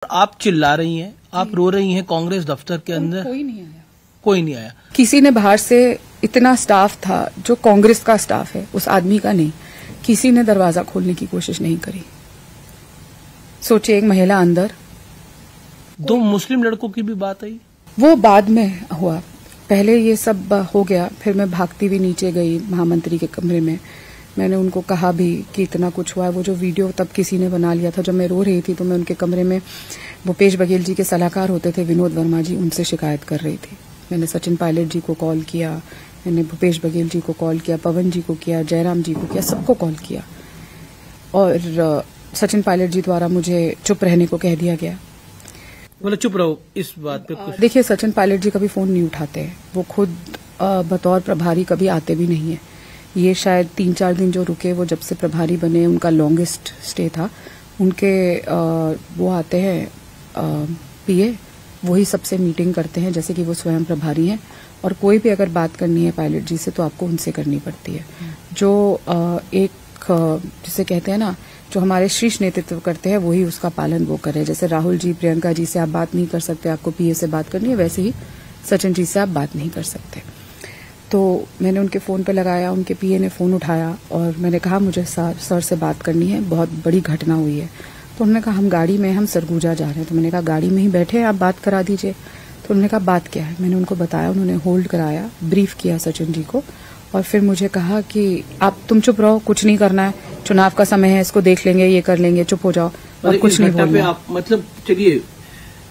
आप चिल्ला रही हैं, आप रो रही हैं कांग्रेस दफ्तर के अंदर। कोई नहीं आया, कोई नहीं आया। किसी ने बाहर से, इतना स्टाफ था जो कांग्रेस का स्टाफ है, उस आदमी का नहीं, किसी ने दरवाजा खोलने की कोशिश नहीं करी। सोचिए, एक महिला अंदर, दो मुस्लिम लड़कों की भी बात आई। वो बाद में हुआ, पहले ये सब हो गया, फिर मैं भागती हुई नीचे गई महामंत्री के कमरे में। मैंने उनको कहा भी कि इतना कुछ हुआ है। वो जो वीडियो तब किसी ने बना लिया था, जब मैं रो रही थी तो मैं उनके कमरे में भूपेश बघेल जी के सलाहकार होते थे विनोद वर्मा जी, उनसे शिकायत कर रही थी। मैंने सचिन पायलट जी को कॉल किया, मैंने भूपेश बघेल जी को कॉल किया, पवन जी को किया, जयराम जी को किया, सबको कॉल किया। और सचिन पायलट जी द्वारा मुझे चुप रहने को कह दिया गया। बोले चुप रहो इस बात पे कुछ। देखिए, सचिन पायलट जी कभी फोन नहीं उठाते हैं, वो खुद बतौर प्रभारी कभी आते भी नहीं है। ये शायद 3-4 दिन जो रुके, वो जब से प्रभारी बने उनका लॉन्गेस्ट स्टे था। उनके वो आते हैं पीए, वही सबसे मीटिंग करते हैं जैसे कि वो स्वयं प्रभारी हैं। और कोई भी अगर बात करनी है पायलट जी से तो आपको उनसे करनी पड़ती है। जो एक जिसे कहते हैं ना, जो हमारे शीर्ष नेतृत्व करते हैं वही उसका पालन वो करे। जैसे राहुल जी, प्रियंका जी से आप बात नहीं कर सकते, आपको पीए से बात करनी है, वैसे ही सचिन जी से आप बात नहीं कर सकते। तो मैंने उनके फोन पे लगाया, उनके पीए ने फोन उठाया और मैंने कहा मुझे सर से बात करनी है, बहुत बड़ी घटना हुई है। तो उन्होंने कहा हम गाड़ी में, हम सरगुजा जा रहे हैं। तो मैंने कहा गाड़ी में ही बैठे हैं, आप बात करा दीजिए। तो उन्होंने कहा बात क्या है। मैंने उनको बताया, उन्होंने होल्ड कराया, ब्रीफ किया सचिन जी को, और फिर मुझे कहा कि आप तुम चुप रहो, कुछ नहीं करना है, चुनाव का समय है, इसको देख लेंगे, ये कर लेंगे, चुप हो जाओ और कुछ नहीं बोलना। आप मतलब चलिए,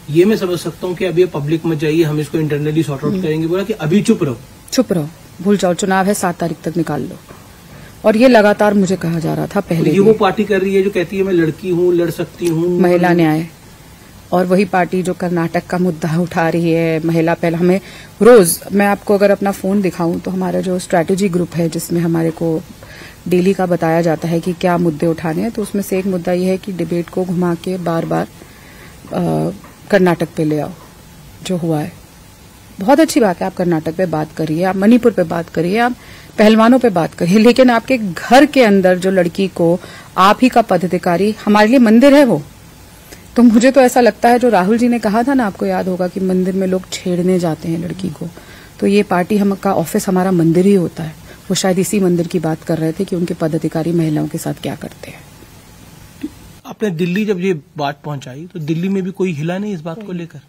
ये मैं समझ सकता हूँ कि अभी पब्लिक में जाइए, हम इसको इंटरनली सॉर्ट आउट करेंगे। बोला कि अभी चुप रहो, चुप रहो, भूल जाओ, चुनाव है 7 तारीख तक निकाल लो। और ये लगातार मुझे कहा जा रहा था पहले। ये वो पार्टी कर रही है जो कहती है मैं लड़की हूँ, लड़ सकती हूँ, महिला न्याय। और वही पार्टी जो कर्नाटक का मुद्दा उठा रही है, महिला पहल। हमें रोज, मैं आपको अगर अपना फोन दिखाऊं तो हमारा जो स्ट्रैटेजी ग्रुप है जिसमें हमारे को डेली का बताया जाता है कि क्या मुद्दे उठाने हैं, तो उसमें से एक मुद्दा यह है कि डिबेट को घुमा के बार बार कर्नाटक पे ले आओ। जो हुआ है बहुत अच्छी बात है, आप कर्नाटक पे बात करिए, आप मणिपुर पे बात करिए, आप पहलवानों पे बात करिए, लेकिन आपके घर के अंदर जो लड़की को आप ही का पदाधिकारी, हमारे लिए मंदिर है वो। तो मुझे तो ऐसा लगता है, जो राहुल जी ने कहा था ना, आपको याद होगा कि मंदिर में लोग छेड़ने जाते हैं लड़की को, तो ये पार्टी हम का ऑफिस हमारा मंदिर ही होता है। वो शायद इसी मंदिर की बात कर रहे थे कि उनके पदाधिकारी महिलाओं के साथ क्या करते हैं। आपने दिल्ली जब ये बात पहुंचाई तो दिल्ली में भी कोई हिला नहीं इस बात को लेकर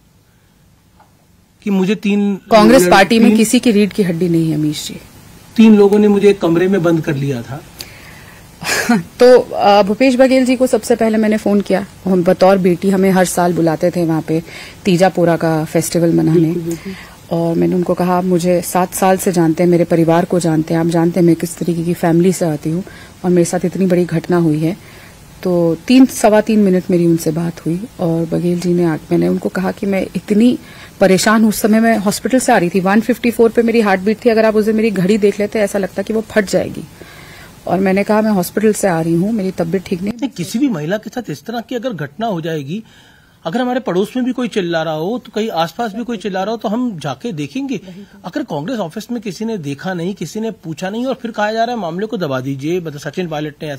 कि मुझे कांग्रेस पार्टी में किसी की रीढ़ की हड्डी नहीं है अमीश जी। 3 लोगों ने मुझे एक कमरे में बंद कर लिया था। तो भूपेश बघेल जी को सबसे पहले मैंने फोन किया, हम बतौर बेटी, हमें हर साल बुलाते थे वहां पे तीजापुरा का फेस्टिवल मनाने। और मैंने उनको कहा, आप मुझे 7 साल से जानते हैं, मेरे परिवार को जानते हैं, आप जानते हैं मैं किस तरीके की फैमिली से आती हूँ, और मेरे साथ इतनी बड़ी घटना हुई है। तो 3-3.25 मिनट मेरी उनसे बात हुई और बघेल जी ने मैंने उनको कहा कि मैं इतनी परेशान, उस समय मैं हॉस्पिटल से आ रही थी, 154 पे मेरी हार्ट बीट थी। अगर आप उस दिन मेरी घड़ी देख लेते ऐसा लगता कि वो फट जाएगी। और मैंने कहा मैं हॉस्पिटल से आ रही हूँ, मेरी तबीयत ठीक नहीं। किसी भी महिला के साथ इस तरह की अगर घटना हो जाएगी, अगर हमारे पड़ोस में भी कोई चिल्ला रहा हो, तो कहीं आसपास भी कोई चिल्ला रहा हो, तो हम जाके देखेंगे। अगर कांग्रेस ऑफिस में किसी ने देखा नहीं, किसी ने पूछा नहीं, और फिर कहा जा रहा है मामले को दबा दीजिए, मतलब सचिन पायलट ने